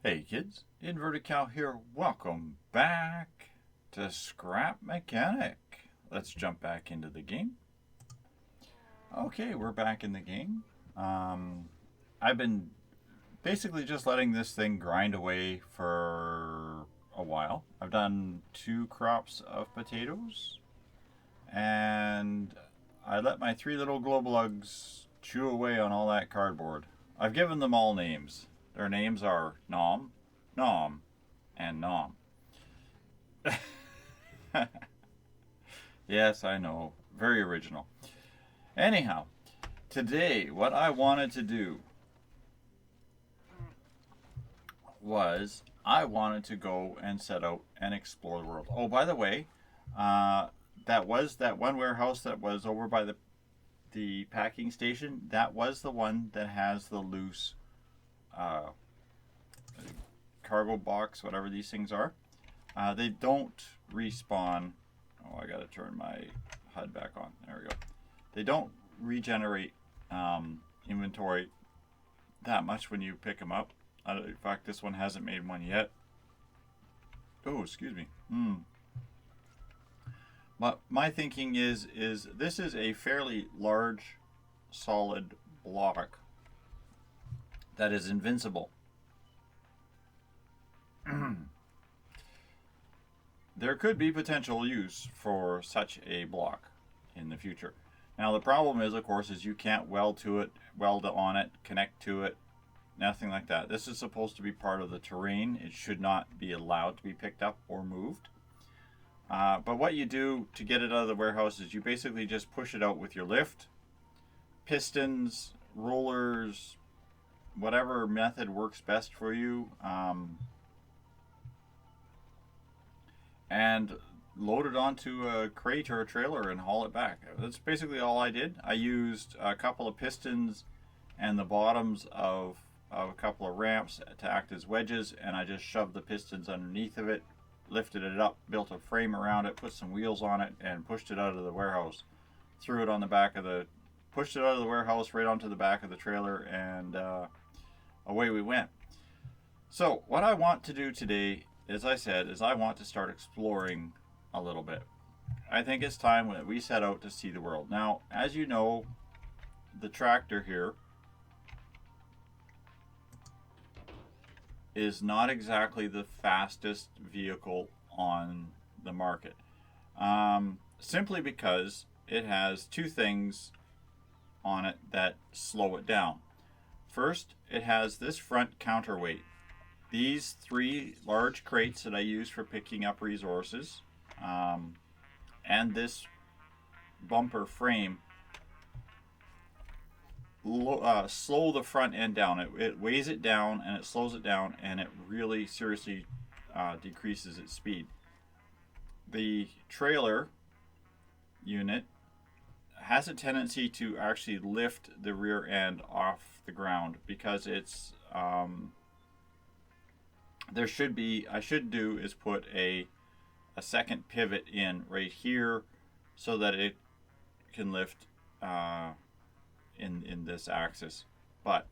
Hey kids, Inverted Cow here. Welcome back to Scrap Mechanic. Let's jump back into the game. Okay, we're back in the game. I've been basically just letting this thing grind away for a while. I've done 2 crops of potatoes, and I let my 3 little glow-bugs chew away on all that cardboard. I've given them all names. Their names are Nom, Nom, and Nom. Yes, I know. Very original. Anyhow, today what I wanted to do was I wanted to go and set out and explore the world. Oh, by the way, that was that one warehouse that was over by the packing station. That was the one that has the loose cargo box, whatever these things are. They don't respawn. Oh, I gotta turn my HUD back on. There we go. They don't regenerate inventory that much when you pick them up. In fact, this one hasn't made one yet. Oh, excuse me. But my thinking is this is a fairly large, solid block that is invincible. There could be potential use for such a block in the future. Now the problem is, of course, is you can't weld to it, weld on it, connect to it, nothing like that. This is supposed to be part of the terrain. It should not be allowed to be picked up or moved. But what you do to get it out of the warehouse is you basically just push it out with your lift, pistons, rollers, whatever method works best for you, and load it onto a crate or a trailer and haul it back. That's basically all I did. I used a couple of pistons and the bottoms of a couple of ramps to act as wedges, and I just shoved the pistons underneath of it, lifted it up, built a frame around it, put some wheels on it, and pushed it out of the warehouse. Threw it on the back of the, pushed it out of the warehouse right onto the back of the trailer, and away we went. So what I want to do today, as I said, is I want to start exploring a little bit. I think it's time that we set out to see the world. Now, as you know, the tractor here is not exactly the fastest vehicle on the market. Simply because it has 2 things on it that slow it down. First, it has this front counterweight. These 3 large crates that I use for picking up resources, and this bumper frame slow the front end down. It weighs it down and it slows it down, and it really seriously decreases its speed. The trailer unit has a tendency to actually lift the rear end off the ground because it's there should be, I should do is put a second pivot in right here so that it can lift in this axis, but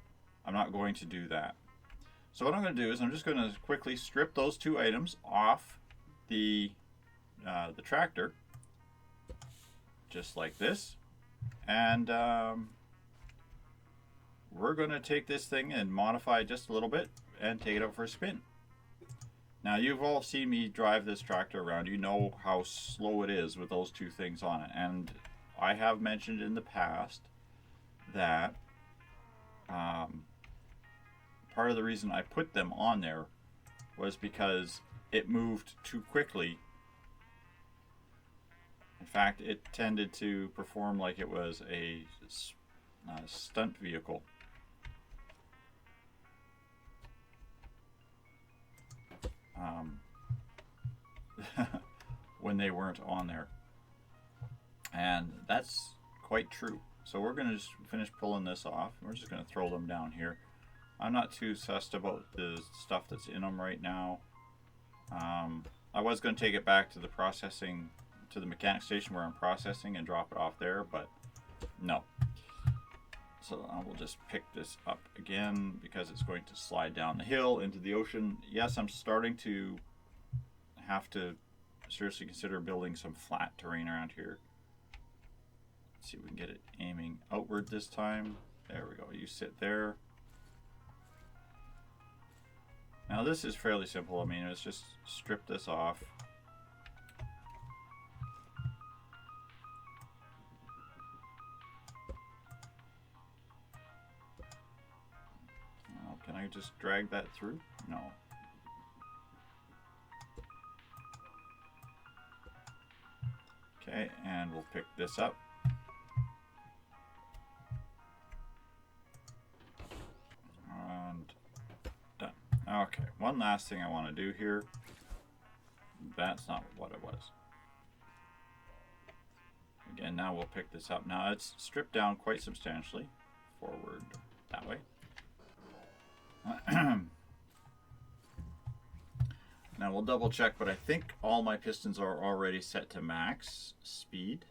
I'm not going to do that. So what I'm going to do is I'm just going to quickly strip those 2 items off the tractor, just like this, and we're going to take this thing and modify it just a little bit and take it out for a spin. Now, you've all seen me drive this tractor around. You know how slow it is with those 2 things on it. And I have mentioned in the past that part of the reason I put them on there was because it moved too quickly. In fact, it tended to perform like it was a stunt vehicle. When they weren't on there, and that's quite true. So we're going to just finish pulling this off. We're just going to throw them down here. I'm not too sussed about the stuff that's in them right now. I was going to take it back to the processing, to the mechanic station where I'm processing, and drop it off there, but no. So I will just pick this up again because it's going to slide down the hill into the ocean. Yes, I'm starting to have to seriously consider building some flat terrain around here. Let's see if we can get it aiming outward this time. There we go. You sit there. Now this is fairly simple. I mean, let's just strip this off. Oh, can I just drag that through? No. Okay, and we'll pick this up. And done. Okay, one last thing I want to do here. That's not what it was. Again, now we'll pick this up. Now it's stripped down quite substantially. Forward that way. Now we'll double check, but I think all my pistons are already set to max speed.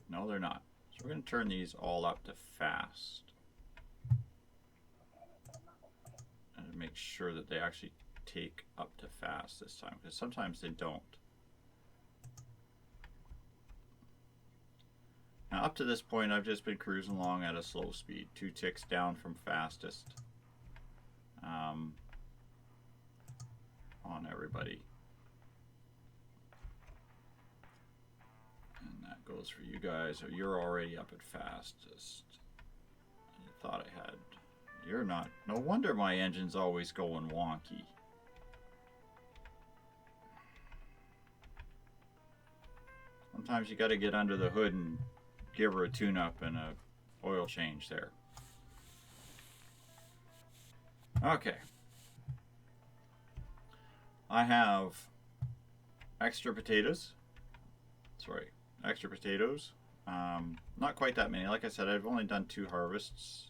No, they're not. So we're going to turn these all up to fast. And make sure that they actually take up to fast this time, because sometimes they don't. Now up to this point I've just been cruising along at a slow speed, 2 ticks down from fastest. On everybody. And that goes for you guys. Or you're already up at fastest. I thought I had. You're not. No wonder my engine's always going wonky. Sometimes you got to get under the hood and give her a tune-up and a oil change there. Okay. I have extra potatoes. Not quite that many. Like I said, I've only done 2 harvests.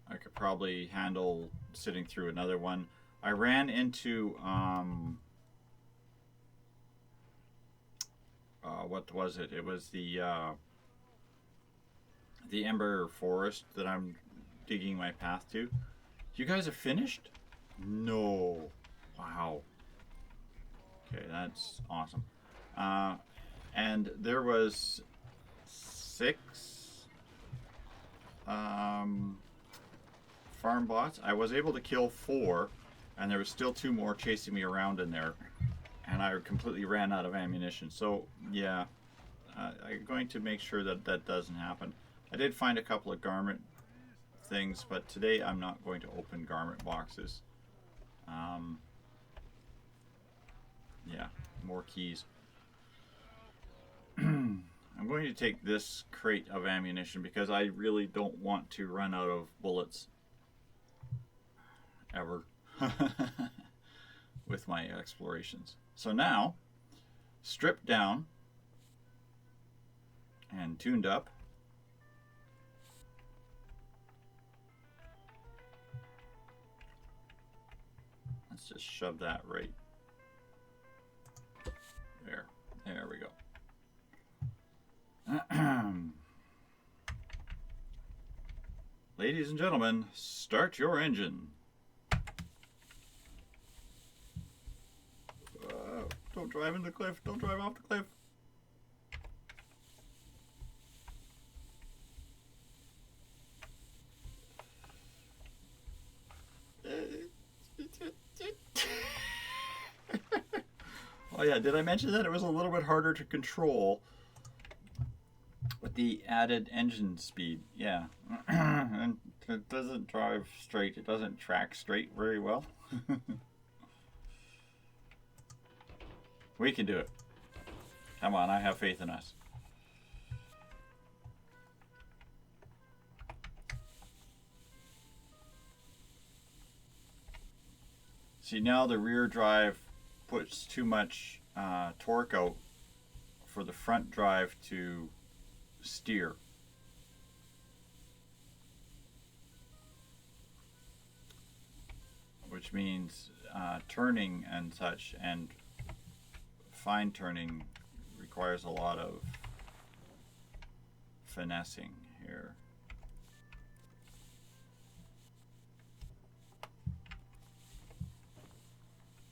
I could probably handle sitting through another one. I ran into what was it? It was the Ember Forest that I'm digging my path to. You guys are finished? No. Wow. Okay, that's awesome. And there was 6 farm bots. I was able to kill 4, and there was still 2 more chasing me around in there, and I completely ran out of ammunition. So yeah, I'm going to make sure that that doesn't happen. I did find a couple of garment things, but today I'm not going to open garment boxes. Yeah, more keys. I'm going to take this crate of ammunition because I really don't want to run out of bullets ever with my explorations. So now, stripped down and tuned up. Let's just shove that right there. There we go. Ladies and gentlemen, start your engine. Don't drive in the cliff. Don't drive off the cliff. Oh yeah, did I mention that it was a little bit harder to control with the added engine speed? Yeah. And it doesn't drive straight. It doesn't track straight very well. We can do it. Come on, I have faith in us. See, now the rear drive puts too much torque out for the front drive to steer. Which means turning and such, and fine turning requires a lot of finessing here.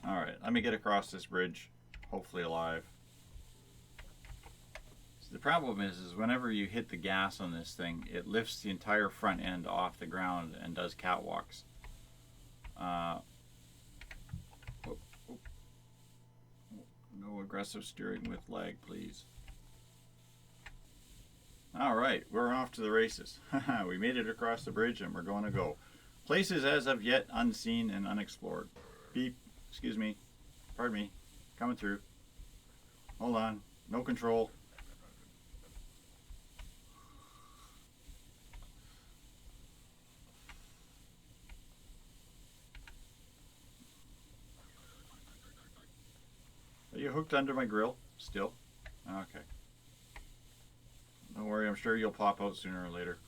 Alright, let me get across this bridge, hopefully alive. So the problem is whenever you hit the gas on this thing, it lifts the entire front end off the ground and does catwalks. No aggressive steering with lag, please. Alright, we're off to the races. We made it across the bridge and we're going to go. Places as of yet unseen and unexplored. Beep. Excuse me. Pardon me. Coming through. Hold on. No control. Are you hooked under my grill still? Okay. Don't worry, I'm sure you'll pop out sooner or later.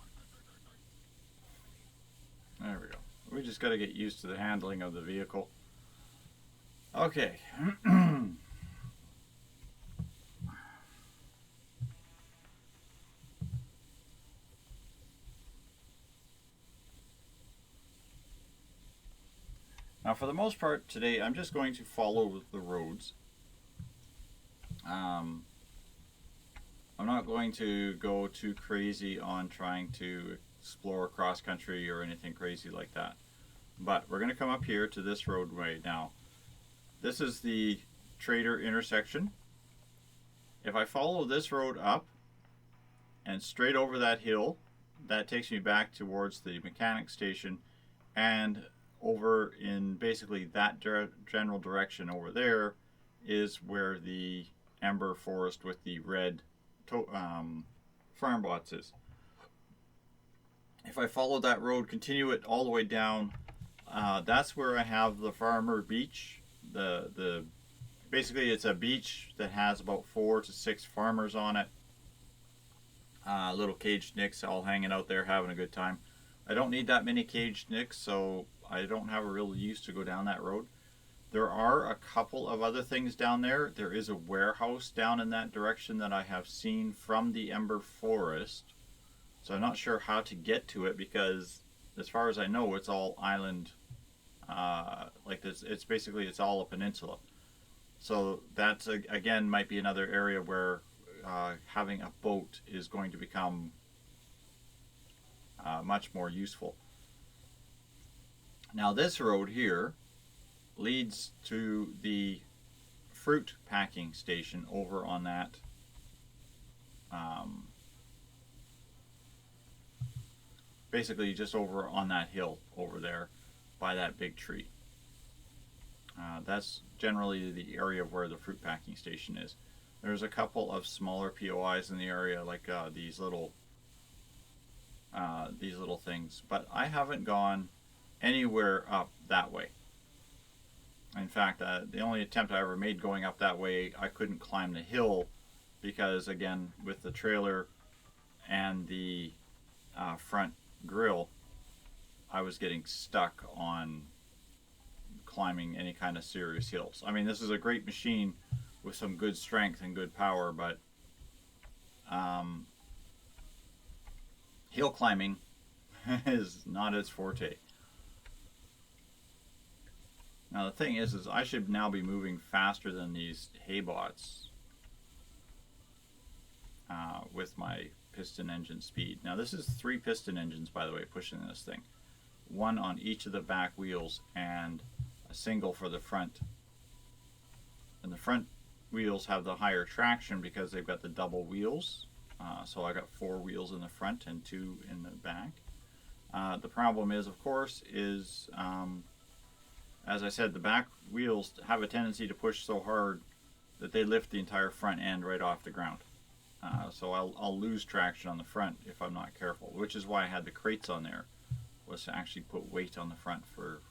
There we go. We just got to get used to the handling of the vehicle. Okay. Now, for the most part today, I'm just going to follow the roads. I'm not going to go too crazy on trying to explore cross country or anything crazy like that. But we're going to come up here to this roadway now. This is the Trader intersection. If I follow this road up and straight over that hill, that takes me back towards the mechanic station, and over in basically that general direction over there is where the Ember Forest with the red farm bots is. If I follow that road, continue it all the way down, that's where I have the Farmer Beach. Basically it's a beach that has about 4 to 6 farmers on it. Little caged nicks all hanging out there having a good time. I don't need that many caged nicks, so I don't have a real use to go down that road. There are a couple of other things down there. There is a warehouse down in that direction that I have seen from the Ember Forest. So I'm not sure how to get to it because, as far as I know, it's all island. Like this, it's basically it's all a peninsula. So that's again might be another area where having a boat is going to become much more useful. Now this road here leads to the fruit packing station over on that basically just over on that hill over there by that big tree. That's generally the area where the fruit packing station is. There's a couple of smaller POIs in the area, like these little things, but I haven't gone anywhere up that way. In fact, the only attempt I ever made going up that way, I couldn't climb the hill because, again, with the trailer and the front grill, I was getting stuck on climbing any kind of serious hills. I mean, this is a great machine with some good strength and good power, but hill climbing is not its forte. Now the thing is I should now be moving faster than these hay bots with my piston engine speed. Now this is 3 piston engines, by the way, pushing this thing. 1 on each of the back wheels and a single for the front. And the front wheels have the higher traction because they've got the double wheels. So I got 4 wheels in the front and 2 in the back. The problem is, of course, is as I said, the back wheels have a tendency to push so hard that they lift the entire front end right off the ground. So I'll lose traction on the front if I'm not careful, which is why I had the crates on there, was to actually put weight on the front for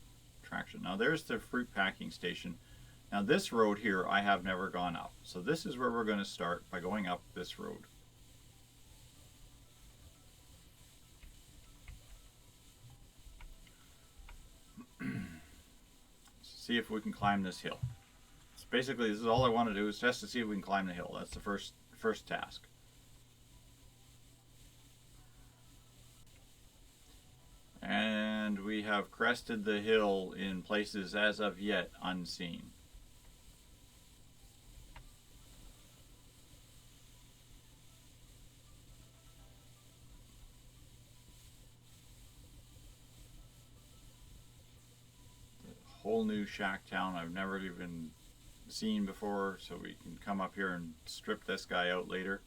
traction. Now there's the fruit packing station. Now this road here I have never gone up. So this is where we're going to start, by going up this road. See if we can climb this hill. So basically this is all I want to do, is just to see if we can climb the hill. That's the first task. we have crested the hill in places as of yet unseen. Whole new shack town I've never even seen before, so we can come up here and strip this guy out later.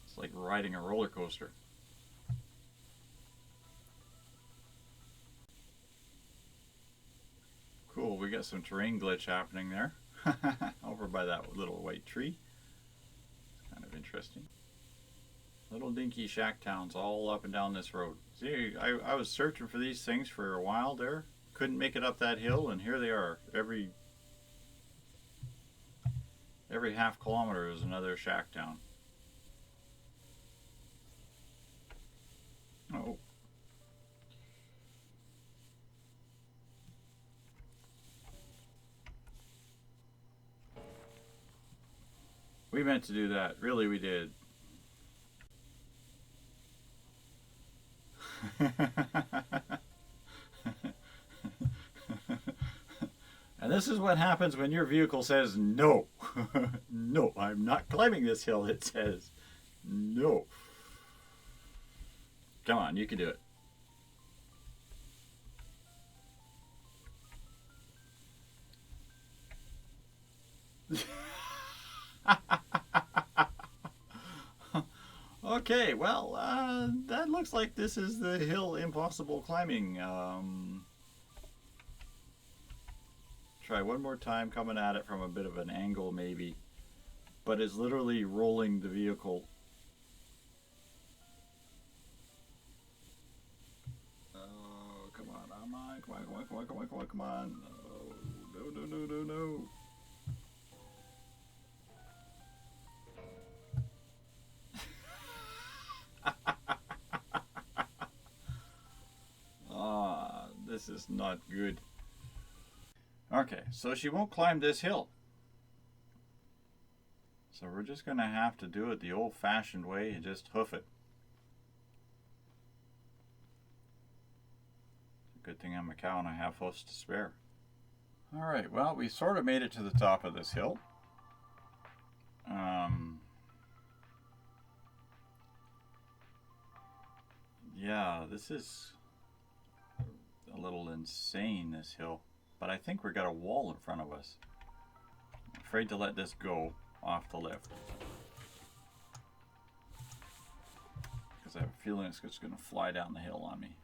It's like riding a roller coaster. Cool, we got some terrain glitch happening there over by that little white tree. It's kind of interesting. Little dinky shack towns all up and down this road. See, I was searching for these things for a while there. Couldn't make it up that hill, and here they are. Every half kilometer is another shack town. Oh. We meant to do that. Really, we did. And this is what happens when your vehicle says no. No, I'm not climbing this hill, it says. No. Come on, you can do it. Okay, well, that looks like this is the hill impossible climbing. Try one more time coming at it from a bit of an angle maybe, but it's literally rolling the vehicle. Oh, come on, come on, come on, come on, come on, come on, come on, come on. Oh, no, no, no, no, no. This is not good. Okay, so she won't climb this hill. So we're just going to have to do it the old-fashioned way and just hoof it. Good thing I'm a cow and I have hoofs to spare. Alright, well, we sort of made it to the top of this hill. Yeah, this is a little insane, this hill. But I think we've got a wall in front of us. I'm afraid to let this go off the lift. Because I have a feeling it's just going to fly down the hill on me.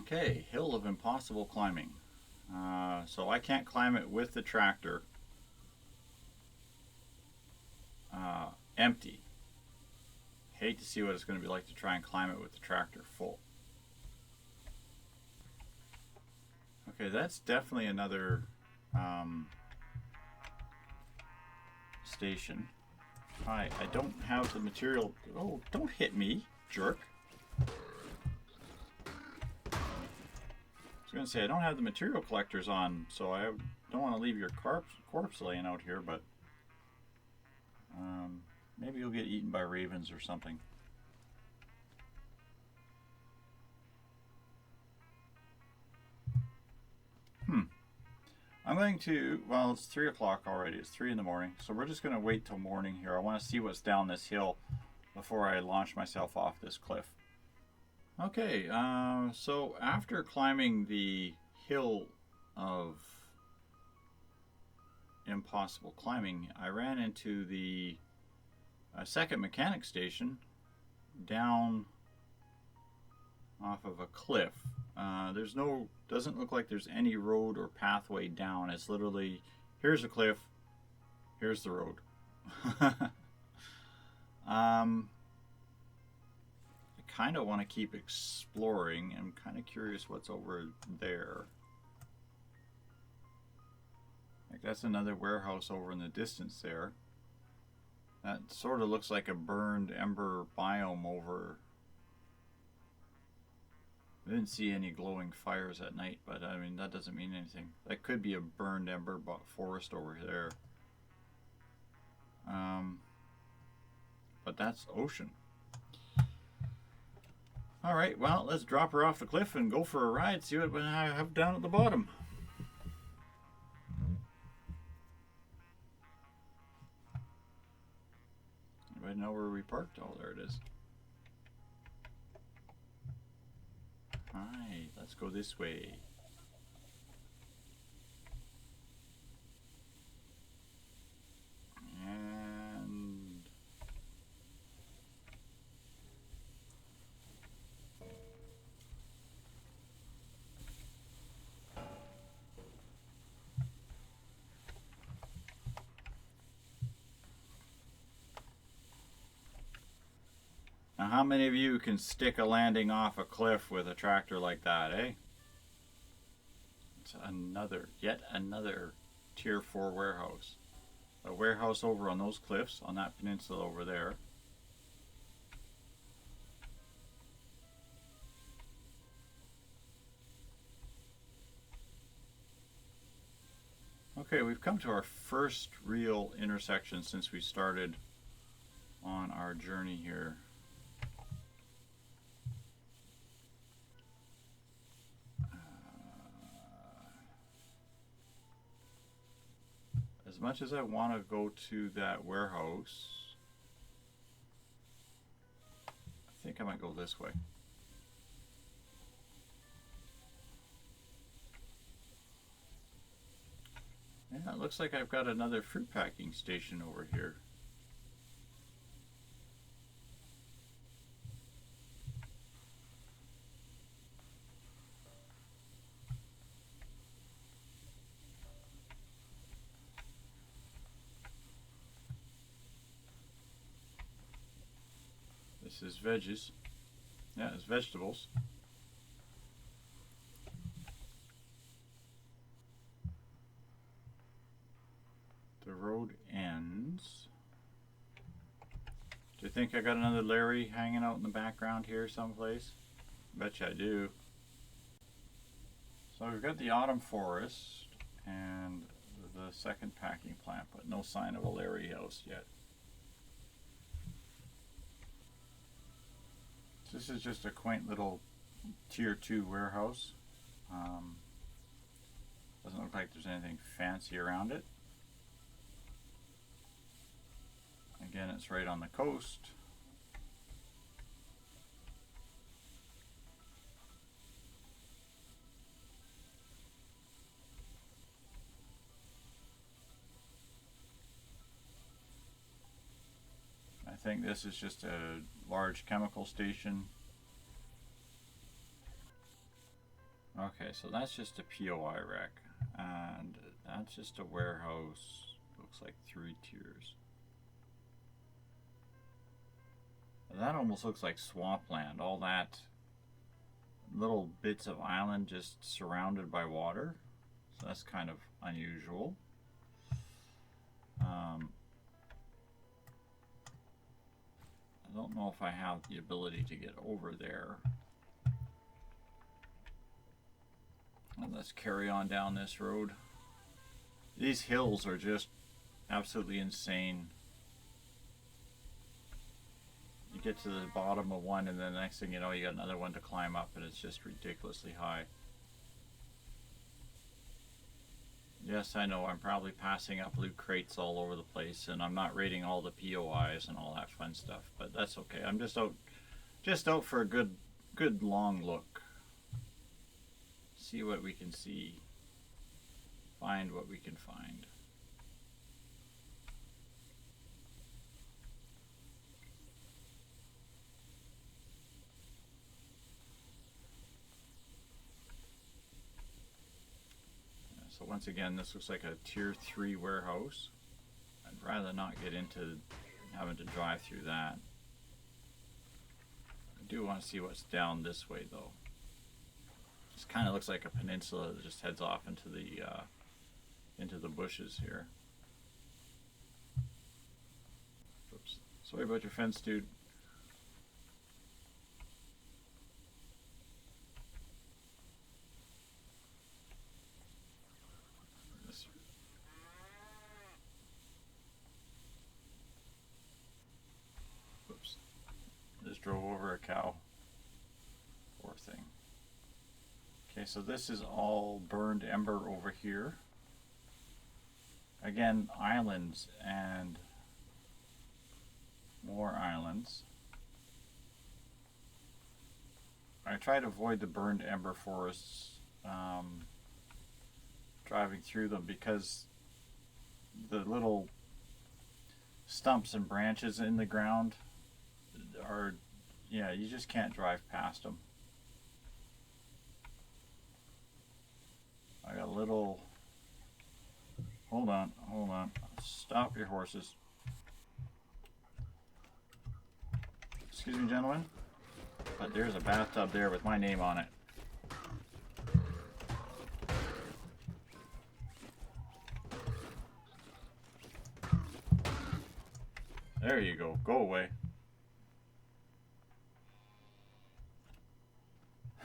Okay, hill of impossible climbing. So I can't climb it with the tractor empty. Hate to see what it's going to be like to try and climb it with the tractor full. Okay, that's definitely another station. Hi, I don't have the material. Oh, don't hit me, jerk. I was going to say, I don't have the material collectors on, so I don't want to leave your corpse laying out here, but maybe you'll get eaten by ravens or something. I'm going to, well, it's 3 o'clock already. It's 3 in the morning, so we're just going to wait till morning here. I want to see what's down this hill before I launch myself off this cliff. Okay, so after climbing the hill of impossible climbing, I ran into the second mechanic station down off of a cliff. Doesn't look like there's any road or pathway down. It's literally, here's a cliff, here's the road. I kind of want to keep exploring. I'm kind of curious what's over there. Like that's another warehouse over in the distance there. That sort of looks like a burned ember biome over. I didn't see any glowing fires at night, but I mean that doesn't mean anything. That could be a burned ember forest over there. that's ocean. Alright, well, let's drop her off the cliff and go for a ride, see what I have down at the bottom. Anybody know where we parked? Oh, there it is. Alright, let's go this way. And now, how many of you can stick a landing off a cliff with a tractor like that, eh? It's yet another Tier 4 warehouse. A warehouse over on those cliffs, on that peninsula over there. Okay, we've come to our first real intersection since we started on our journey here. As much as I want to go to that warehouse, I think I might go this way. Yeah, it looks like I've got another fruit packing station over here. This is veggies. Yeah, it's vegetables. The road ends. Do you think I got another Larry hanging out in the background here someplace? Bet you I do. So we've got the autumn forest and the second packing plant, but no sign of a Larry house yet. This is just a quaint little Tier 2 warehouse. Doesn't look like there's anything fancy around it. Again, it's right on the coast. I think this is just a large chemical station. Okay, so that's just a POI wreck, and that's just a warehouse. Looks like 3 tiers. That almost looks like swampland. All that little bits of island just surrounded by water. So that's kind of unusual. I don't know if I have the ability to get over there. And let's carry on down this road. These hills are just absolutely insane. You get to the bottom of one and then the next thing you know you got another one to climb up, and it's just ridiculously high. Yes, I know I'm probably passing up loot crates all over the place, and I'm not raiding all the POIs and all that fun stuff, but that's okay. I'm just out for a good long look. See what we can see. Find what we can find. So once again, this looks like a Tier 3 warehouse. I'd rather not get into having to drive through that. I do want to see what's down this way though. This kind of looks like a peninsula that just heads off into the bushes here. Oops. Sorry about your fence, dude. another cow. Poor thing. Okay, so this is all burned ember over here. Again, islands and more islands. I try to avoid the burned ember forests driving through them, because the little stumps and branches in the ground are, yeah, you just can't drive past them. I got a little, hold on, stop your horses. Excuse me, gentlemen, but there's a bathtub there with my name on it. There you go. Go away.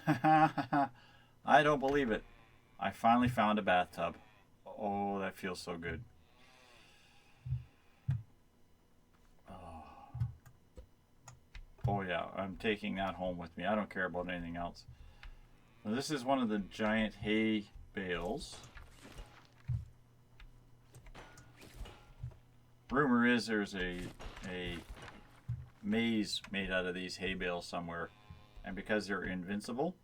I don't believe it. I finally found a bathtub. Oh, that feels so good. Oh yeah, I'm taking that home with me. I don't care about anything else. Now, this is one of the giant hay bales. Rumor is there's a maze made out of these hay bales somewhere, and because they're invincible,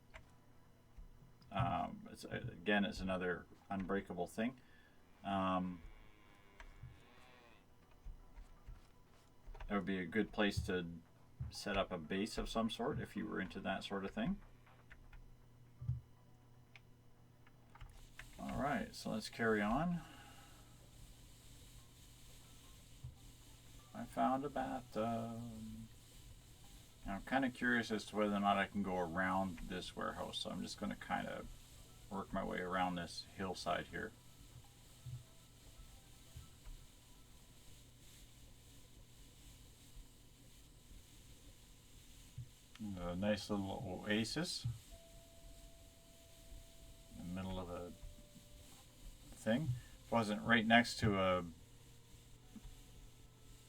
it's another unbreakable thing. That would be a good place to set up a base of some sort if you were into that sort of thing. Alright, so let's carry on. I found a bathtub. I'm kind of curious as to whether or not I can go around this warehouse, so I'm just going to kind of work my way around this hillside here. A nice little oasis in the middle of a thing. If it wasn't right next to a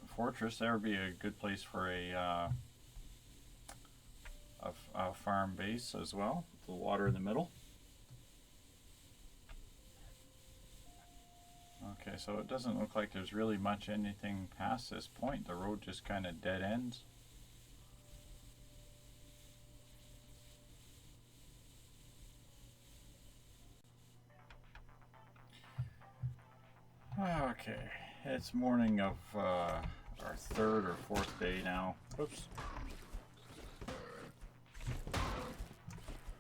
fortress, that would be a good place for a farm base as well. The water in the middle. Okay, so it doesn't look like there's really much anything past this point. The road just kind of dead ends. Okay, it's morning of our third or fourth day now. Oops.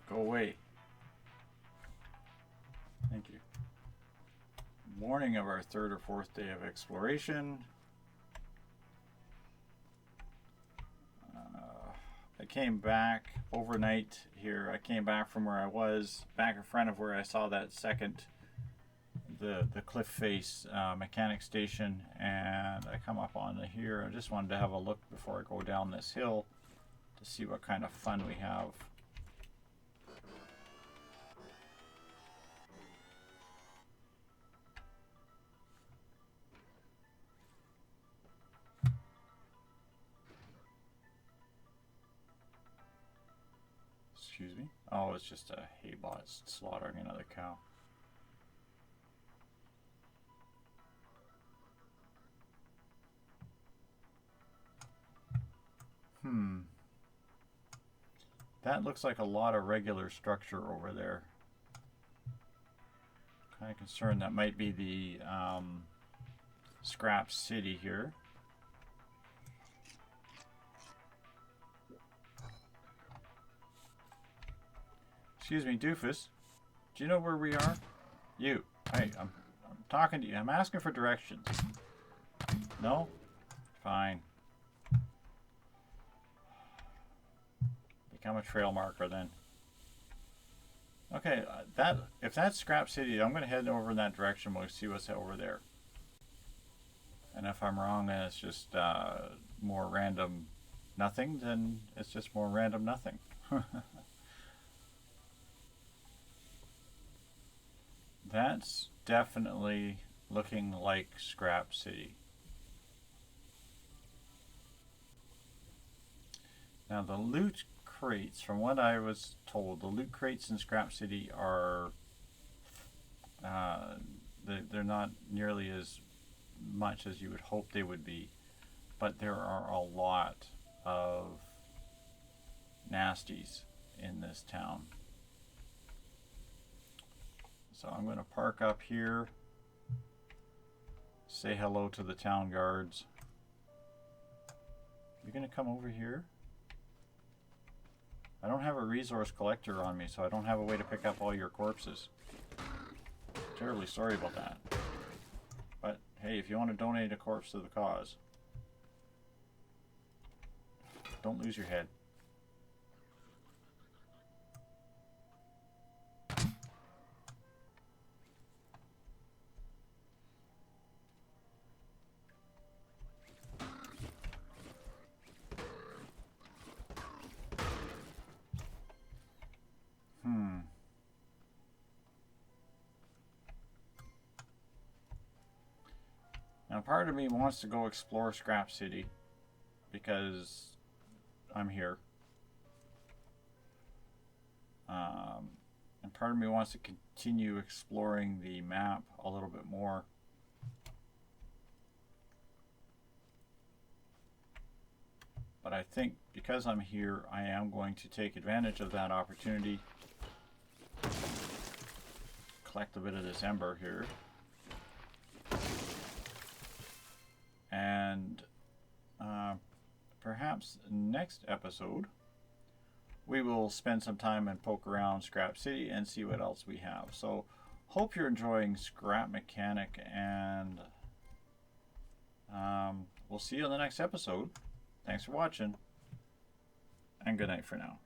Go away. Thank you. Morning of our third or fourth day of exploration. I came back overnight here. I came back from where I was, back in front of where I saw that second, the cliff face mechanic station, and I come up on here. I just wanted to have a look before I go down this hill to see what kind of fun we have. Excuse me. Oh, it's just a hay bot slaughtering another cow. That looks like a lot of regular structure over there. Kind of concerned that might be the scrap city here. Excuse me, doofus. Do you know where we are? You. Hey, I'm talking to you. I'm asking for directions. No? Fine. Become a trail marker then. Okay, if that's Scrap City, I'm going to head over in that direction. We'll see what's over there. And if I'm wrong and it's just more random nothing, then it's just more random nothing. That's definitely looking like Scrap City. Now the loot crates, from what I was told, the loot crates in Scrap City are they're not nearly as much as you would hope they would be, but there are a lot of nasties in this town. So I'm going to park up here, say hello to the town guards. You're going to come over here? I don't have a resource collector on me, so I don't have a way to pick up all your corpses. Terribly sorry about that. But hey, if you want to donate a corpse to the cause, don't lose your head. Now part of me wants to go explore Scrap City because I'm here. And part of me wants to continue exploring the map a little bit more. But I think because I'm here, I am going to take advantage of that opportunity. Collect a bit of this ember here. And perhaps next episode we will spend some time and poke around Scrap City and see what else we have. So hope you're enjoying Scrap Mechanic, and we'll see you on the next episode. Thanks for watching, and good night for now.